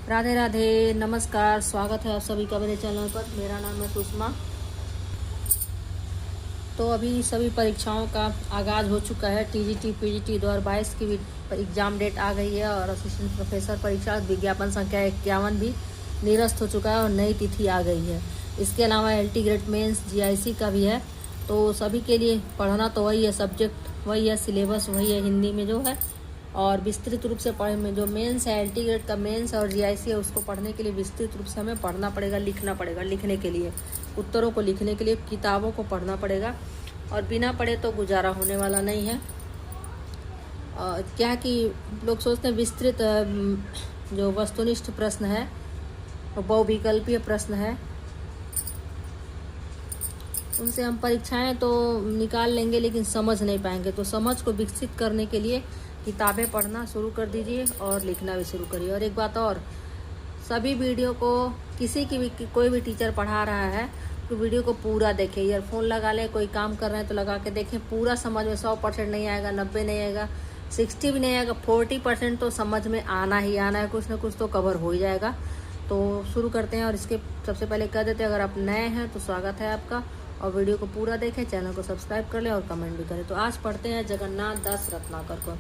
राधे राधे, नमस्कार। स्वागत है आप सभी का मेरे चैनल पर। मेरा नाम है सुषमा। तो अभी सभी परीक्षाओं का आगाज़ हो चुका है। टीजीटी पीजीटी 2022 की भी एग्ज़ाम डेट आ गई है और असिस्टेंट प्रोफेसर परीक्षा विज्ञापन संख्या 51 भी निरस्त हो चुका है और नई तिथि आ गई है। इसके अलावा एलटी ग्रेड मेंस जीआईसी का भी है। तो सभी के लिए पढ़ना तो वही है, सब्जेक्ट वही है, सिलेबस वही है हिंदी में जो है, और विस्तृत रूप से पढ़ में जो मेंस है, एलटी ग्रेड का मेंस और जीआईसी है, उसको पढ़ने के लिए विस्तृत रूप से हमें पढ़ना पड़ेगा, लिखना पड़ेगा। लिखने के लिए, उत्तरों को लिखने के लिए किताबों को पढ़ना पड़ेगा और बिना पढ़े तो गुजारा होने वाला नहीं है। क्या कि लोग सोचते हैं विस्तृत जो वस्तुनिष्ठ प्रश्न है, बहुविकल्पीय प्रश्न है, उनसे हम परीक्षाएं तो निकाल लेंगे लेकिन समझ नहीं पाएंगे। तो समझ को विकसित करने के लिए किताबें पढ़ना शुरू कर दीजिए और लिखना भी शुरू करिए। और एक बात और, सभी वीडियो को किसी की भी कोई भी टीचर पढ़ा रहा है तो वीडियो को पूरा देखें। ईयरफोन लगा लें, कोई काम कर रहे हैं तो लगा के देखें। पूरा समझ में 100% नहीं आएगा, 90 नहीं आएगा, 60 भी नहीं आएगा, 40% तो समझ में आना ही आना है। कुछ ना कुछ तो कवर हो ही जाएगा। तो शुरू करते हैं। और इसके सबसे पहले कह देते हैं, अगर आप नए हैं तो स्वागत है आपका, और वीडियो को पूरा देखें, चैनल को सब्सक्राइब कर लें और कमेंट भी करें। तो आज पढ़ते हैं जगन्नाथ दास रत्नाकर को।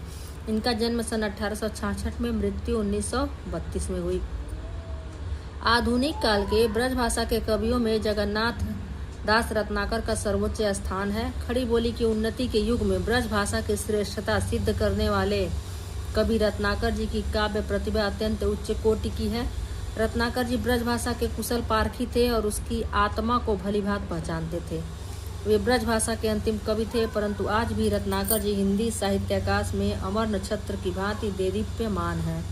इनका जन्म सन 1866 में, मृत्यु 1932 में हुई। आधुनिक काल के ब्रजभाषा के कवियों में जगन्नाथ दास रत्नाकर का सर्वोच्च स्थान है। खड़ी बोली की उन्नति के युग में ब्रजभाषा की श्रेष्ठता सिद्ध करने वाले कवि रत्नाकर जी की काव्य प्रतिभा अत्यंत उच्च कोटि की है। रत्नाकर जी ब्रजभाषा के कुशल पारखी थे और उसकी आत्मा को भलीभांति पहचानते थे। वे ब्रजभाषा के अंतिम कवि थे, परंतु आज भी रत्नाकर जी हिंदी साहित्याकाश में अमर नक्षत्र की भांति देदीप्यमान है।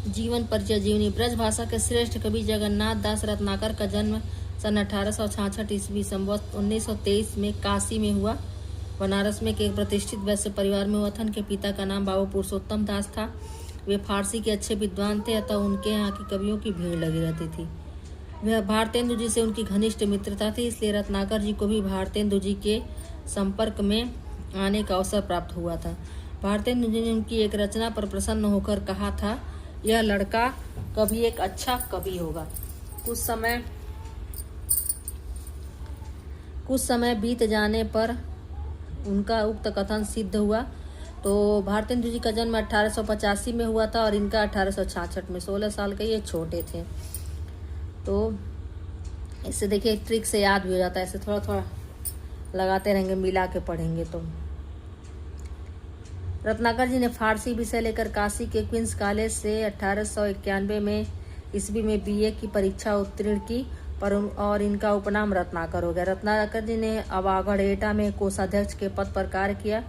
जीवन परिचय। जीवनी। ब्रजभाषा के श्रेष्ठ कवि जगन्नाथ दास रत्नाकर का जन्म सन 1866 ईस्वी संवत 1923 में काशी में हुआ। बनारस में एक प्रतिष्ठित वैश्य परिवार में हुआ था। उनके पिता का नाम बाबू पुरुषोत्तम दास था। वे फारसी के अच्छे विद्वान थे, अतः उनके यहाँ की कवियों की भीड़ लगी रहती थी। वह भारतेंदु जी से उनकी घनिष्ठ मित्रता थी, इसलिए रत्नाकर जी को भी भारतेंदु जी के संपर्क में आने का अवसर प्राप्त हुआ था। भारतेंदु जी ने उनकी एक रचना पर प्रसन्न होकर कहा था, यह लड़का कभी एक अच्छा कवि होगा। कुछ समय बीत जाने पर उनका उक्त कथन सिद्ध हुआ। तो भारतेंदु जी का जन्म 1885 में हुआ था और इनका 1866 में। 16 साल के ये छोटे थे। तो इससे देखिए ट्रिक से याद भी हो जाता है, ऐसे थोड़ा थोड़ा लगाते रहेंगे, मिला के पढ़ेंगे तो। रत्नाकर जी ने फारसी विषय लेकर काशी के क्वींस कॉलेज से 1891 में ईस्वी में बीए की परीक्षा उत्तीर्ण की, और इनका उपनाम रत्नाकर हो गया। रत्नाकर जी ने अवागढ़ एटा में कोषाध्यक्ष के पद पर कार्य किया,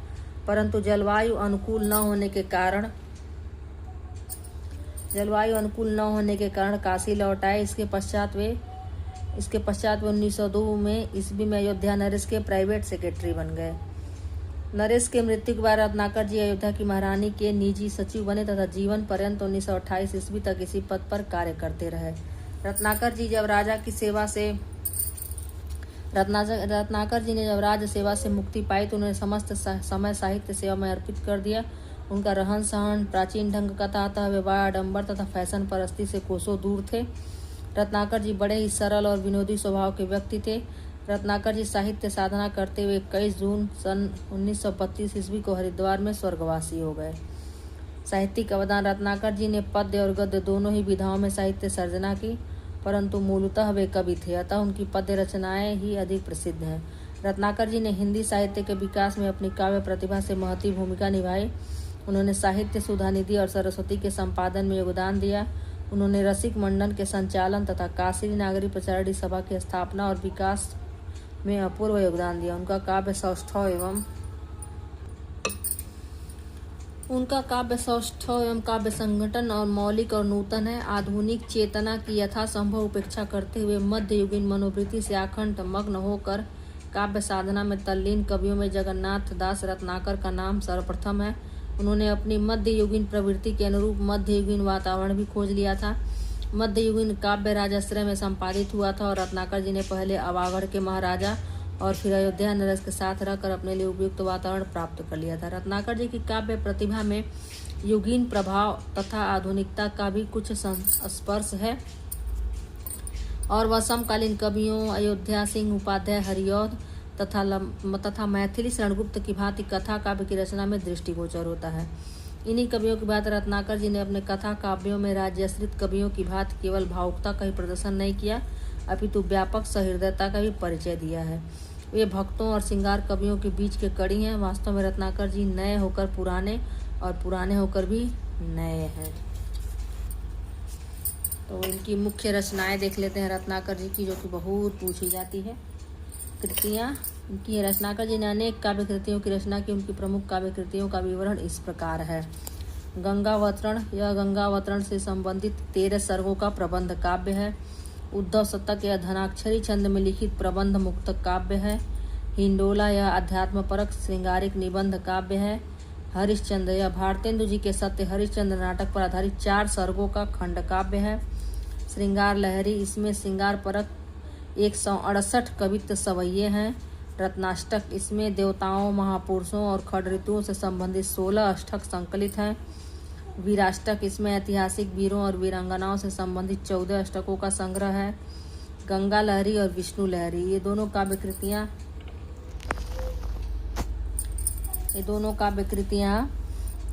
परंतु जलवायु अनुकूल न होने के कारण काशी लौट आए। इसके पश्चात वे 1902 में ईस्वी में अयोध्या नरेश के प्राइवेट सेक्रेटरी बन गए। नरेश के मृत्यु के बाद रत्नाकर जी अयोध्या की महारानी के निजी सचिव बने तथा जीवन पर्यंत 1928 ईस्वी तक इसी पद पर कार्य करते रहे। रत्नाकर जी ने जब राज सेवा से मुक्ति पाई तो उन्होंने समस्त समय साहित्य सेवा में अर्पित कर दिया। उनका रहन सहन प्राचीन ढंग का था, अतः वे आडंबर तथा फैशन परस्ती से कोसों दूर थे। रत्नाकर जी बड़े ही सरल और विनोदी स्वभाव के व्यक्ति थे। रत्नाकर जी साहित्य साधना करते हुए 21 जून सन 1932 ईस्वी को हरिद्वार में स्वर्गवासी हो गए। साहित्यिक अवदान। रत्नाकर जी ने पद्य और गद्य दोनों ही विधाओं में साहित्य सर्जना की, परंतु मूलतः वे कवि थे, अतः उनकी पद्य रचनाएं ही अधिक प्रसिद्ध हैं। रत्नाकर जी ने हिंदी साहित्य के विकास में अपनी काव्य प्रतिभा से महती भूमिका निभाई। उन्होंने साहित्य सुधा निधि और सरस्वती के संपादन में योगदान दिया। उन्होंने रसिक मंडन के संचालन तथा काशी नागरी प्रचारणी सभा की स्थापना और विकास में अपूर्व योगदान दिया। उनका काव्य सौष्ठव एवं काव्य संगठन और मौलिक और नूतन है। आधुनिक चेतना की यथासंभव उपेक्षा करते हुए मध्ययुगीन मनोवृत्ति से आखंड मग्न होकर काव्य साधना में तल्लीन कवियों में जगन्नाथ दास रत्नाकर का नाम सर्वप्रथम है। उन्होंने अपनी मध्ययुगीन प्रवृत्ति के अनुरूप मध्ययुगीन वातावरण भी खोज लिया था। मध्ययुगीन काव्य राजाश्रय में संपादित हुआ था और रत्नाकर जी ने पहले अवागढ़ के महाराजा और फिर अयोध्या नरेश के साथ रहकर अपने लिए उपयुक्त वातावरण प्राप्त कर लिया था। रत्नाकर जी की काव्य प्रतिभा में युगीन प्रभाव तथा आधुनिकता का भी कुछ स्पर्श है और वह समकालीन कवियों अयोध्या सिंह उपाध्याय हरिऔध तथा मैथिली शरणगुप्त की भांति कथा काव्य की रचना में दृष्टिगोचर होता है। इन्हीं कवियों की भांति रत्नाकर जी ने अपने कथा काव्यों में राज्याश्रित कवियों की भांति केवल भावुकता का ही प्रदर्शन नहीं किया, अपितु व्यापक सहृदयता का भी परिचय दिया है। वे भक्तों और श्रृंगार कवियों के बीच के कड़ी हैं। वास्तव में रत्नाकर जी नए होकर पुराने और पुराने होकर भी नए हैं। तो इनकी मुख्य रचनाएं देख लेते हैं रत्नाकर जी की, जो कि बहुत पूछी जाती है। कृतियाँ इनकी है। रत्नाकर जी ने अनेक काव्य कृतियों की रचना की। उनकी प्रमुख काव्य कृतियों का विवरण इस प्रकार है। गंगावतरण, यह गंगावतरण से संबंधित 13 सर्गों का प्रबंध काव्य है। उद्धव शतक यह धनाक्षरी छंद में लिखित प्रबंध मुक्त काव्य है। हिंडोला यह अध्यात्मपरक श्रृंगारिक निबंध काव्य है। हरिश्चंद्र यह भारतेंदु जी के सत्य हरिश्चंद्र नाटक पर आधारित 4 सर्गों का खंड काव्य है। श्रृंगार लहरी, इसमें श्रृंगार परक 168 कवित्व सवैये हैं। रत्नाष्टक, इसमें देवताओं महापुरुषों और खड ऋतुओं से संबंधित 16 अष्टक संकलित हैं। वीराष्टक, इसमें ऐतिहासिक वीरों और वीरांगनाओं से संबंधित 14 अष्टकों का संग्रह है। गंगा लहरी और विष्णु लहरी, ये दोनों काव्य कृतियाँ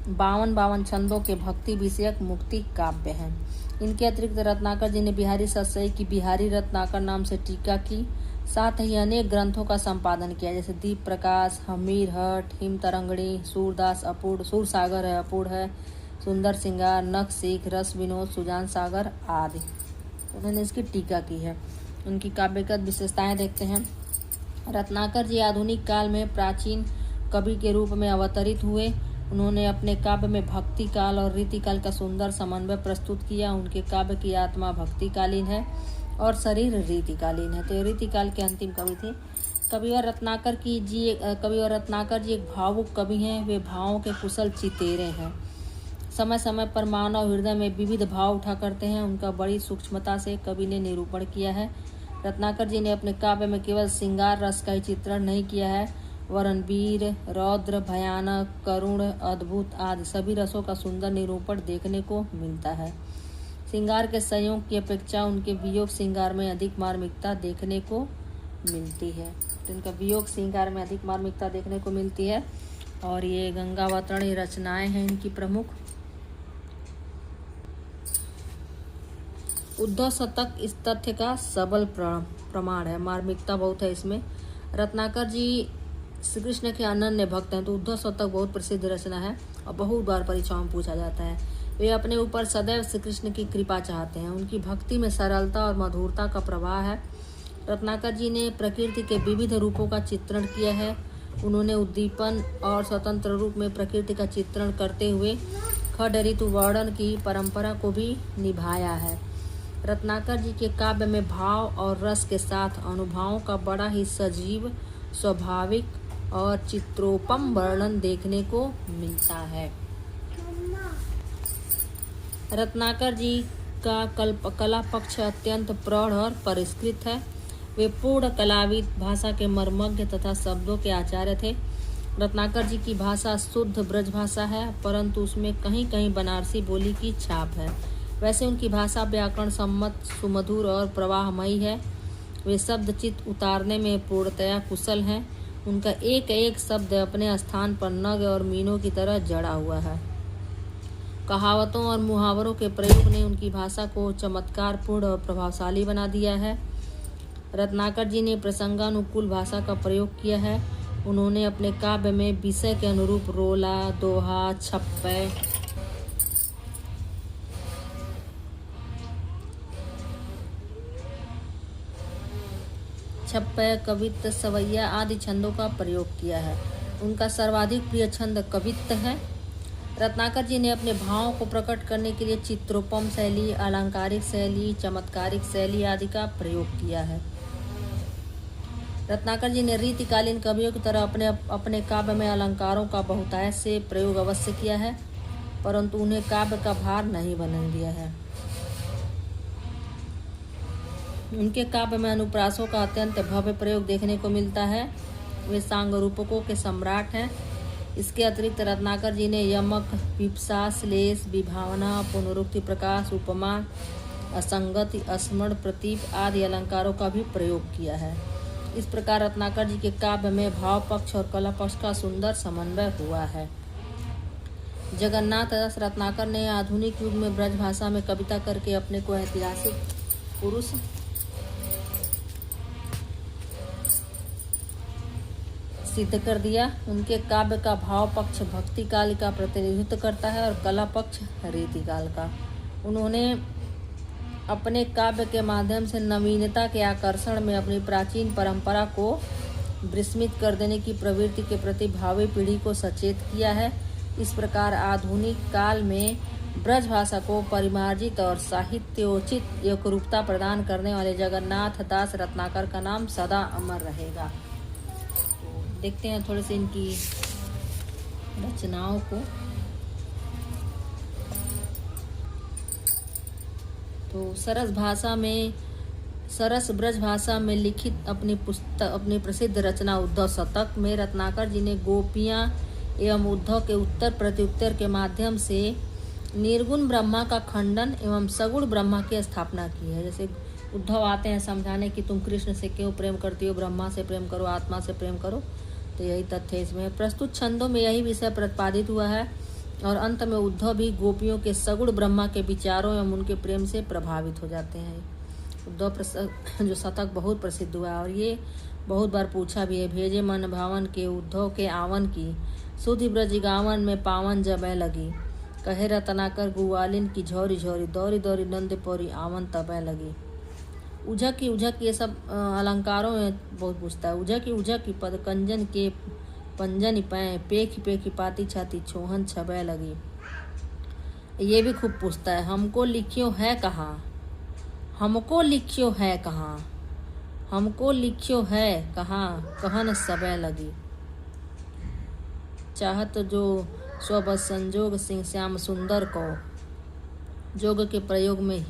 52 छंदों के भक्ति विषयक मुक्ति काव्य हैं। इनके अतिरिक्त रत्नाकर जी ने बिहारी सतसई की बिहारी रत्नाकर नाम से टीका की। साथ ही अनेक ग्रंथों का संपादन किया, जैसे दीप प्रकाश, हमीर हट, हिम तरंगणी, सूरदास अपूर्ण, सूरसागर है अपूर्ण है, सुंदर सिंगार, नख सीख, रस विनोद, सुजान सागर आदि, उन्होंने इसकी टीका की है। उनकी काव्यगत विशेषताएं देखते हैं। रत्नाकर जी आधुनिक काल में प्राचीन कवि के रूप में अवतरित हुए। उन्होंने अपने काव्य में भक्ति काल और रीतिकाल का सुंदर समन्वय प्रस्तुत किया। उनके काव्य की आत्मा भक्तिकालीन है और शरीर रीतिकालीन है। तो रीतिकाल के अंतिम कवि थे। कविवर रत्नाकर जी एक भावुक कवि हैं। वे भावों के कुशल चितेरे हैं। समय समय पर मानव हृदय में विविध भाव उठा करते हैं। उनका बड़ी सूक्ष्मता से कवि ने निरूपण किया है। रत्नाकर जी ने अपने काव्य में केवल श्रृंगार रस का ही चित्रण नहीं किया है, वरन वीर, रौद्र, भयानक, करुण, अद्भुत आदि सभी रसों का सुंदर निरूपण देखने को मिलता है। श्रृंगार के संयोग की अपेक्षा उनके वियोग श्रृंगार में अधिक मार्मिकता देखने को मिलती है। तो इनका वियोग श्रृंगार में अधिक मार्मिकता देखने को मिलती है। और ये गंगावतरण रचनाएं हैं इनकी प्रमुख। उद्धव शतक इस तथ्य का सबल प्रमाण है। मार्मिकता बहुत है इसमें। रत्नाकर जी श्री कृष्ण के अनन्य भक्त हैं, तो उद्धव शतक बहुत प्रसिद्ध रचना है और बहुत बार परीक्षाओं में पूछा जाता है। वे अपने ऊपर सदैव श्री कृष्ण की कृपा चाहते हैं। उनकी भक्ति में सरलता और मधुरता का प्रवाह है। रत्नाकर जी ने प्रकृति के विविध रूपों का चित्रण किया है। उन्होंने उद्दीपन और स्वतंत्र रूप में प्रकृति का चित्रण करते हुए खड ऋतु वर्णन की परंपरा को भी निभाया है। रत्नाकर जी के काव्य में भाव और रस के साथ अनुभवों का बड़ा ही सजीव, स्वाभाविक और चित्रोपम वर्णन देखने को मिलता है। रत्नाकर जी का कला पक्ष अत्यंत प्रौढ़ और परिष्कृत है। वे पूर्ण कलाविद, भाषा के मर्मज्ञ तथा शब्दों के आचार्य थे। रत्नाकर जी की भाषा शुद्ध ब्रज भाषा है, परंतु उसमें कहीं कहीं बनारसी बोली की छाप है। वैसे उनकी भाषा व्याकरण सम्मत, सुमधुर और प्रवाहमयी है। वे शब्द चित्त उतारने में पूर्णतया कुशल हैं। उनका एक एक शब्द अपने स्थान पर नग और मीनों की तरह जड़ा हुआ है। कहावतों और मुहावरों के प्रयोग ने उनकी भाषा को चमत्कारपूर्ण और प्रभावशाली बना दिया है। रत्नाकर जी ने प्रसंगानुकूल भाषा का प्रयोग किया है। उन्होंने अपने काव्य में विषय के अनुरूप रोला, दोहा, छप्पय, कवित्त, सवैया आदि छंदों का प्रयोग किया है। उनका सर्वाधिक प्रिय छंद कवित्त है। रत्नाकर जी ने अपने भावों को प्रकट करने के लिए चित्रोपम शैली, अलंकारिक शैली, चमत्कारिक शैली आदि का प्रयोग किया है। रत्नाकर जी ने रीतिकालीन कवियों की तरह अपने काव्य में अलंकारों का बहुतायत से प्रयोग अवश्य किया है, परंतु उन्हें काव्य का भार नहीं बनने दिया है। उनके काव्य में अनुप्रासों का अत्यंत भव्य प्रयोग देखने को मिलता है। वे सांग रूपकों के सम्राट हैं। इसके अतिरिक्त रत्नाकर जी ने यमक, विपसा, श्लेष, विभावना, पुनरुक्ति, प्रकाश, उपमा, असंगति, स्मरण, प्रतीप आदि अलंकारों का भी प्रयोग किया है। इस प्रकार रत्नाकर जी के काव्य में भाव पक्ष और कला पक्ष का सुंदर समन्वय हुआ है। जगन्नाथ दास रत्नाकर ने आधुनिक युग में ब्रज भाषा में कविता करके अपने को ऐतिहासिक पुरुष सिद्ध कर दिया। उनके काव्य का भाव पक्ष भक्ति काल का प्रतिनिधित्व करता है और कला पक्ष रीतिकाल का। उन्होंने अपने काव्य के माध्यम से नवीनता के आकर्षण में अपनी प्राचीन परंपरा को विस्मृत कर देने की प्रवृत्ति के प्रति भावी पीढ़ी को सचेत किया है। इस प्रकार आधुनिक काल में ब्रज भाषा को परिमार्जित और साहित्योचित एकरूपता प्रदान करने वाले जगन्नाथ दास रत्नाकर का नाम सदा अमर रहेगा। तो देखते हैं थोड़े से इनकी रचनाओं को। तो सरस ब्रज भाषा में लिखित अपनी प्रसिद्ध रचना उद्धव शतक में रत्नाकर जी ने गोपियाँ एवं उद्धव के उत्तर प्रत्युत्तर के माध्यम से निर्गुण ब्रह्मा का खंडन एवं सगुण ब्रह्मा की स्थापना की है। जैसे उद्धव आते हैं समझाने कि तुम कृष्ण से क्यों प्रेम करती हो, ब्रह्मा से प्रेम करो, आत्मा से प्रेम करो। तो यही तथ्य इसमें प्रस्तुत छंदों में यही विषय प्रतिपादित हुआ है और अंत में उद्धव भी गोपियों के सगुण ब्रह्मा के विचारों एवं उनके प्रेम से प्रभावित हो जाते हैं। उद्धव जो शतक बहुत प्रसिद्ध हुआ और ये बहुत बार पूछा भी है। भेजे मन भावन के उद्धव के आवन की, सुधि ब्रज गावन में पावन जबै लगी, कहे रत्नाकर गुवालिन की झोरी झोरी, दौरी दौरी नंद पौरी आवन तबै लगी। उझक ये सब अलंकारों में बहुत पूछता है। उझक की पद कंजन के पंजन पैं, पेख पेख पाती छाती छोहन छबै लगी। ये भी खूब पूछता है। हमको लिखियो है कहाँ, हमको लिखियो है कहाँ, हमको लिखियो है कहाँ, कहन सबे लगी। चाहत जो स्वबस संजोग सिंह श्याम सुंदर को, जोग के प्रयोग में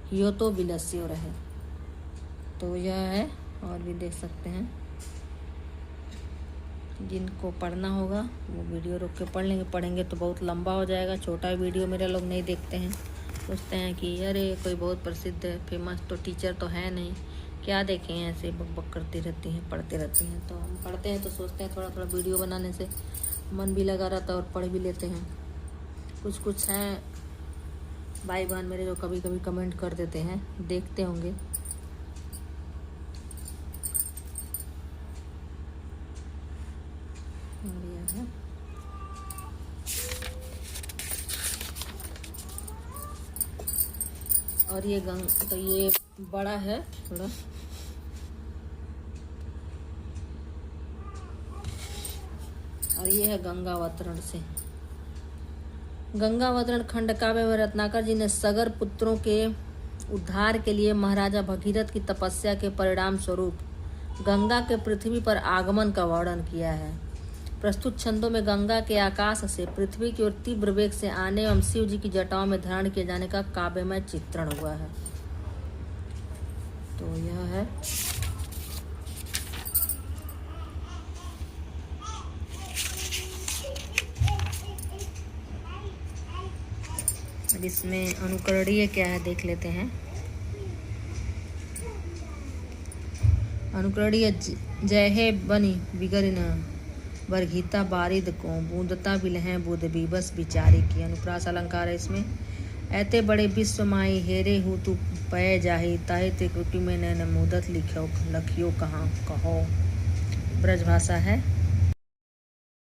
हियो तो विलस्यो रहे। तो यह है और भी देख सकते हैं। जिनको पढ़ना होगा वो वीडियो रोक के पढ़ लेंगे। पढ़ेंगे तो बहुत लंबा हो जाएगा। छोटा वीडियो मेरे लोग नहीं देखते हैं, सोचते हैं कि अरे कोई बहुत प्रसिद्ध है, फेमस तो टीचर तो है नहीं, क्या देखें, ऐसे बक करती रहती हैं, पढ़ती रहती हैं। तो हम पढ़ते हैं तो सोचते हैं थोड़ा थोड़ा वीडियो बनाने से मन भी लगा रहता है और पढ़ भी लेते हैं। कुछ हैं भाई बहन मेरे जो कभी कभी कमेंट कर देते हैं, देखते होंगे। और ये तो ये बड़ा है थोड़ा, और ये है गंगावतरण से। गंगावतरण खंड काव्य में रत्नाकर जी ने सगर पुत्रों के उद्धार के लिए महाराजा भगीरथ की तपस्या के परिणाम स्वरूप गंगा के पृथ्वी पर आगमन का वर्णन किया है। प्रस्तुत छंदों में गंगा के आकाश से पृथ्वी की ओर तीव्र वेग से आने एवं शिव जी की जटाओं में धारण किए जाने का काव्यमय चित्रण हुआ है। तो यह है। अब इसमें अनुकरणीय क्या है देख लेते हैं। अनुकरणीय जय है बनी बिगरिन वर्गीता बारिद को, बूंदता बिलह बुध बीबस बिचारी की। अनुप्रास अलंकार है इसमें। ऐते बड़े विश्व माई हेरे हूँ तू पय जाही, ताहे त्रिकुटी में नैन मुदत लखियो कहाँ कहो। ब्रज भाषा है।